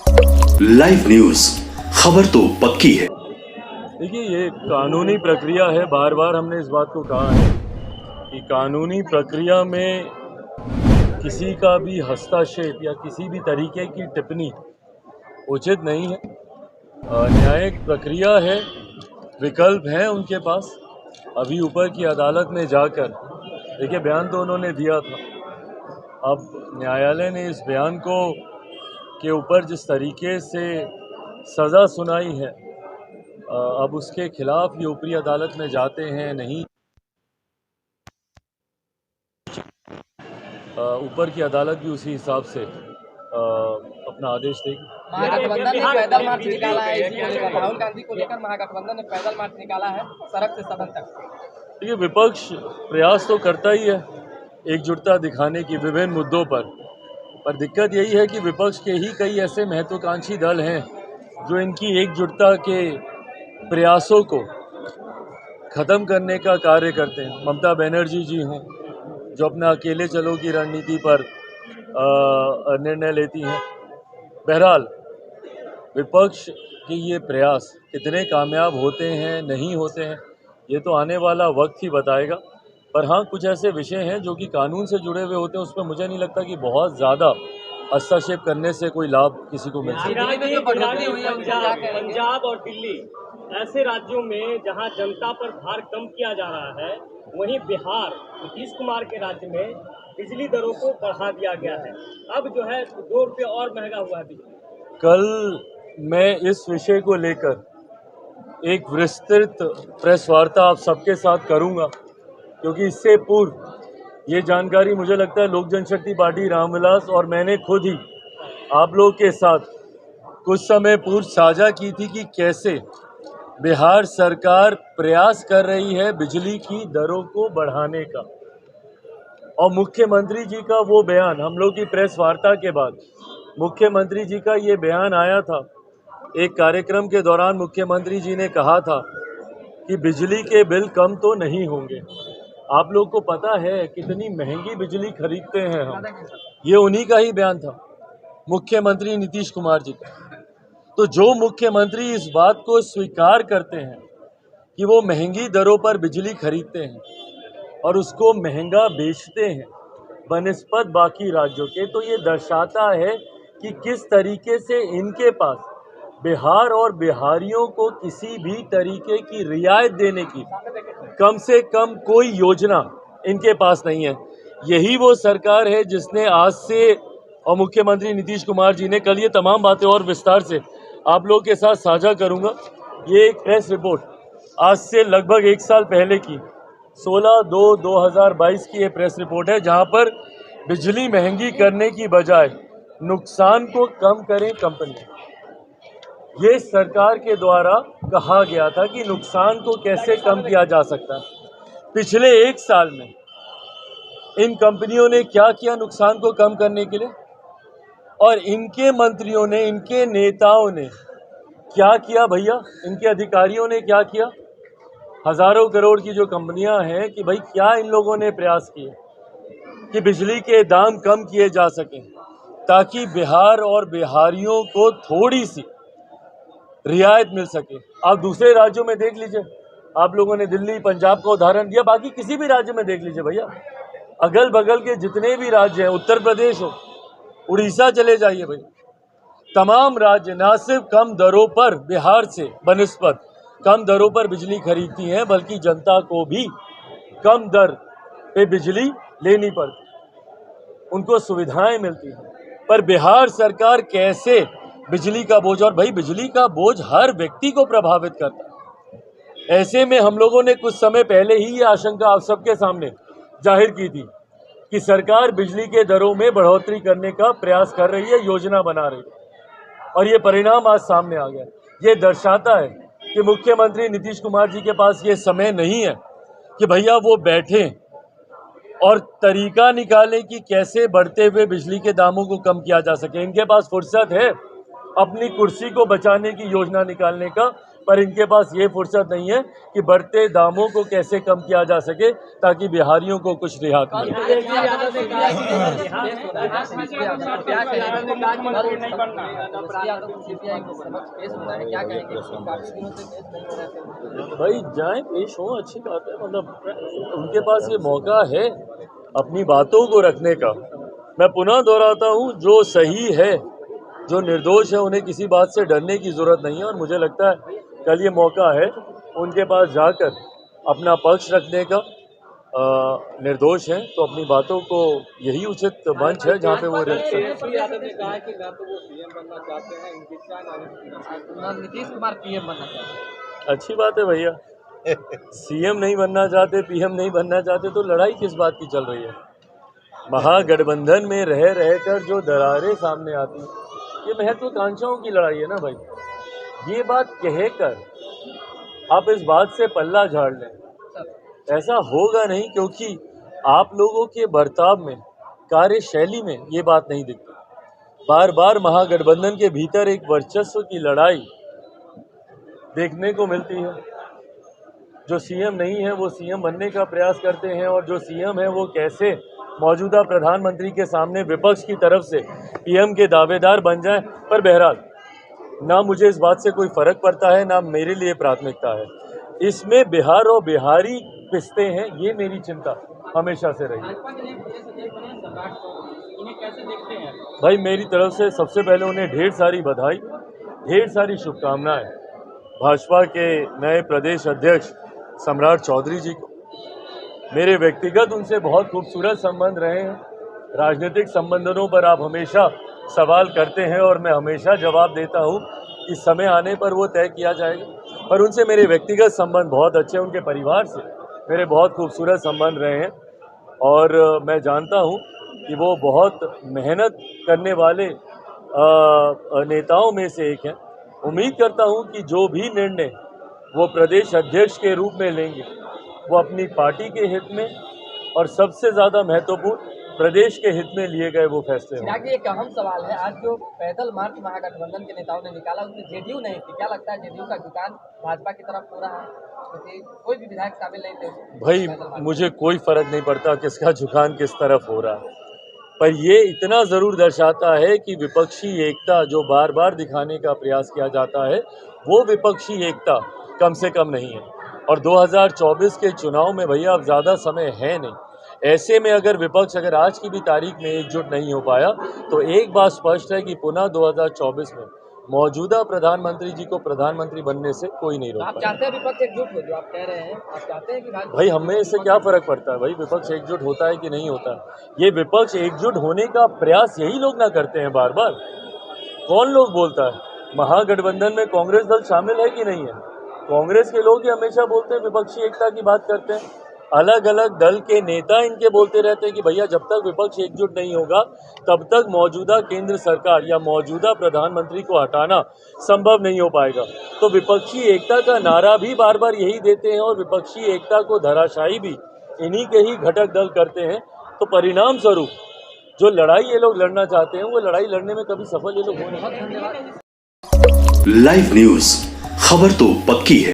Live news, खबर तो पक्की है। देखिए, ये कानूनी प्रक्रिया है। बार बार हमने इस बात को कहा है कि कानूनी प्रक्रिया में किसी का भी हस्तक्षेप या किसी भी तरीके की टिप्पणी उचित नहीं है। न्यायिक प्रक्रिया है, विकल्प हैं उनके पास। अभी ऊपर की अदालत में जाकर देखिए, बयान तो उन्होंने दिया था। अब न्यायालय ने इस बयान को के ऊपर जिस तरीके से सज़ा सुनाई है, अब उसके खिलाफ ये ऊपरी अदालत में जाते हैं नहीं, ऊपर की अदालत भी उसी हिसाब से अपना आदेश देगी। महागठबंधन ने पैदल मार्च निकाला है इसको लेकर, राहुल गांधी को लेकर महागठबंधन ने पैदल मार्च निकाला है सड़क से सदन तक। देखिए, विपक्ष प्रयास तो करता ही है एकजुटता दिखाने की विभिन्न मुद्दों पर दिक्कत यही है कि विपक्ष के ही कई ऐसे महत्वाकांक्षी दल हैं जो इनकी एकजुटता के प्रयासों को ख़त्म करने का कार्य करते हैं। ममता बनर्जी जी हों, जो अपना अकेले चलो की रणनीति पर निर्णय लेती हैं। बहरहाल, विपक्ष के ये प्रयास कितने कामयाब होते हैं, नहीं होते हैं, ये तो आने वाला वक्त ही बताएगा। पर हाँ, कुछ ऐसे विषय हैं जो कि कानून से जुड़े हुए होते हैं, उसमें मुझे नहीं लगता कि बहुत ज़्यादा हस्तक्षेप करने से कोई लाभ किसी को मिल सकता है। पंजाब और दिल्ली ऐसे राज्यों में जहां जनता पर भार कम किया जा रहा है, वहीं बिहार नीतीश कुमार के राज्य में बिजली दरों को बढ़ा दिया गया है। अब जो है 2 रुपये और महंगा हुआ है बिजली। कल मैं इस विषय को लेकर एक विस्तृत प्रेस वार्ता आप सबके साथ करूंगा, क्योंकि इससे पूर्व ये जानकारी मुझे लगता है लोक जनशक्ति पार्टी रामविलास और मैंने खुद ही आप लोग के साथ कुछ समय पूर्व साझा की थी कि कैसे बिहार सरकार प्रयास कर रही है बिजली की दरों को बढ़ाने का। और मुख्यमंत्री जी का वो बयान, हम लोग की प्रेस वार्ता के बाद मुख्यमंत्री जी का ये बयान आया था। एक कार्यक्रम के दौरान मुख्यमंत्री जी ने कहा था कि बिजली के बिल कम तो नहीं होंगे। आप लोग को पता है कितनी महंगी बिजली खरीदते हैं हम, ये उन्हीं का ही बयान था, मुख्यमंत्री नीतीश कुमार जी का। तो जो मुख्यमंत्री इस बात को स्वीकार करते हैं कि वो महंगी दरों पर बिजली खरीदते हैं और उसको महंगा बेचते हैं बनिस्बत बाकी राज्यों के, तो ये दर्शाता है कि किस तरीके से इनके पास बिहार और बिहारियों को किसी भी तरीके की रियायत देने की कम से कम कोई योजना इनके पास नहीं है। यही वो सरकार है जिसने आज से, और मुख्यमंत्री नीतीश कुमार जी ने कल, ये तमाम बातें और विस्तार से आप लोग के साथ साझा करूंगा। ये एक प्रेस रिपोर्ट आज से लगभग 1 साल पहले की 16/2/2022 की ये प्रेस रिपोर्ट है, जहां पर बिजली महंगी करने की बजाय नुकसान को कम करें कंपनी, ये सरकार के द्वारा कहा गया था कि नुकसान को कैसे कम किया जा सकता है। पिछले 1 साल में इन कंपनियों ने क्या किया नुकसान को कम करने के लिए, और इनके मंत्रियों ने, इनके नेताओं ने क्या किया भैया, इनके अधिकारियों ने क्या किया। हजारों करोड़ की जो कंपनियां हैं, कि भाई क्या इन लोगों ने प्रयास किए कि बिजली के दाम कम किए जा सकें ताकि बिहार और बिहारियों को थोड़ी सी रियायत मिल सके। आप दूसरे राज्यों में देख लीजिए, आप लोगों ने दिल्ली पंजाब का उदाहरण दिया, बाकी किसी भी राज्य में देख लीजिए भैया, अगल बगल के जितने भी राज्य हैं, उत्तर प्रदेश हो, उड़ीसा चले जाइए भाई, तमाम राज्य ना सिर्फ कम दरों पर बिहार से बनिस्बत कम दरों पर बिजली खरीदती हैं, बल्कि जनता को भी कम दर पे बिजली लेनी पड़ती, उनको सुविधाएं मिलती हैं। पर बिहार सरकार कैसे बिजली का बोझ, और भाई बिजली का बोझ हर व्यक्ति को प्रभावित करता है। ऐसे में हम लोगों ने कुछ समय पहले ही ये आशंका आप सबके सामने जाहिर की थी कि सरकार बिजली के दरों में बढ़ोतरी करने का प्रयास कर रही है, योजना बना रही है, और ये परिणाम आज सामने आ गया। ये दर्शाता है कि मुख्यमंत्री नीतीश कुमार जी के पास ये समय नहीं है कि भैया वो बैठें और तरीका निकालें कि कैसे बढ़ते हुए बिजली के दामों को कम किया जा सके। इनके पास फुर्सत है अपनी कुर्सी को बचाने की योजना निकालने का, पर इनके पास ये फुर्सत नहीं है कि बढ़ते दामों को कैसे कम किया जा सके ताकि बिहारियों को कुछ रियायत मिले। भाई जाएं, पेश हो, अच्छी बात है। मतलब उनके पास ये मौका है अपनी बातों को रखने का। मैं पुनः दोहराता हूँ, जो सही है, जो निर्दोष है, उन्हें किसी बात से डरने की ज़रूरत नहीं है। और मुझे लगता है कल ये मौका है उनके पास जाकर अपना पक्ष रखने का। निर्दोष हैं तो अपनी बातों को, यही उचित मंच है जहाँ पे वो रख सकते हैं। यादव ने कहा कि ना तो वो सीएम बनना चाहते हैं, नीतीश कुमार पीएम बनना चाहते हैं। अच्छी बात है भैया, सीएम नहीं बनना चाहते, पीएम नहीं बनना चाहते तो लड़ाई किस बात की चल रही है? महागठबंधन में रह रहकर जो दरारें सामने आती, ये महत्वाकांक्षाओं की लड़ाई है ना भाई। ये बात कहकर आप इस बात से पल्ला झाड़ लें, ऐसा होगा नहीं, क्योंकि आप लोगों के बर्ताव में, कार्यशैली में ये बात नहीं दिखती। बार बार महागठबंधन के भीतर एक वर्चस्व की लड़ाई देखने को मिलती है। जो सीएम नहीं है वो सीएम बनने का प्रयास करते हैं, और जो सीएम है वो कैसे मौजूदा प्रधानमंत्री के सामने विपक्ष की तरफ से पीएम के दावेदार बन जाएं। पर बहरहाल, ना मुझे इस बात से कोई फर्क पड़ता है, ना मेरे लिए प्राथमिकता है। इसमें बिहार और बिहारी पिसते हैं, ये मेरी चिंता हमेशा से रही है। भाई मेरी तरफ से सबसे पहले उन्हें ढेर सारी बधाई, ढेर सारी शुभकामनाएं। भाजपा के नए प्रदेश अध्यक्ष सम्राट चौधरी जी को, मेरे व्यक्तिगत उनसे बहुत खूबसूरत संबंध रहे हैं। राजनीतिक संबंधों पर आप हमेशा सवाल करते हैं और मैं हमेशा जवाब देता हूं कि समय आने पर वो तय किया जाएगा। पर उनसे मेरे व्यक्तिगत संबंध बहुत अच्छे हैं, उनके परिवार से मेरे बहुत खूबसूरत संबंध रहे हैं, और मैं जानता हूं कि वो बहुत मेहनत करने वाले नेताओं में से एक हैं। उम्मीद करता हूं कि जो भी निर्णय वो प्रदेश अध्यक्ष के रूप में लेंगे, वो अपनी पार्टी के हित में और सबसे ज़्यादा महत्वपूर्ण प्रदेश के हित में लिए गए वो फैसले हों। चिराग जी, एक अहम सवाल है, आज जो पैदल मार्च महागठबंधन के नेताओं ने निकाला उसमें जेडीयू नहीं थी, क्या लगता है जेडीयू का झुकाव भाजपा की तरफ हो रहा है? क्योंकि कोई भी विधायक शामिल नहीं थे। भाई मुझे कोई फर्क नहीं पड़ता किसका झुकान किस तरफ हो रहा है, पर ये इतना ज़रूर दर्शाता है कि विपक्षी एकता जो बार बार दिखाने का प्रयास किया जाता है, वो विपक्षी एकता कम से कम नहीं है। और 2024 के चुनाव में भैया अब ज़्यादा समय है नहीं। ऐसे में अगर विपक्ष अगर आज की भी तारीख में एकजुट नहीं हो पाया, तो एक बात स्पष्ट है कि पुनः 2024 में मौजूदा प्रधानमंत्री जी को प्रधानमंत्री बनने से कोई नहीं रोक आप पाएगा। चाहते हैं विपक्ष एकजुट हो, जो आप कह रहे हैं, आप चाहते हैं कि भाई हमें इससे क्या फ़र्क पड़ता है? भाई विपक्ष एकजुट होता है कि नहीं होता है, ये विपक्ष एकजुट होने का प्रयास यही लोग ना करते हैं बार बार। कौन लोग बोलता है? महागठबंधन में कांग्रेस दल शामिल है कि नहीं है? कांग्रेस के लोग ही हमेशा बोलते हैं, विपक्षी एकता की बात करते हैं। अलग अलग दल के नेता इनके बोलते रहते हैं कि भैया जब तक विपक्ष एकजुट नहीं होगा तब तक मौजूदा केंद्र सरकार या मौजूदा प्रधानमंत्री को हटाना संभव नहीं हो पाएगा। तो विपक्षी एकता का नारा भी बार बार यही देते हैं, और विपक्षी एकता को धराशायी भी इन्हीं के ही घटक दल करते हैं। तो परिणाम स्वरूप जो लड़ाई ये लोग लड़ना चाहते हैं, वो लड़ाई लड़ने में कभी सफल ये लोग हो नहीं। लाइव न्यूज, खबर तो पक्की है।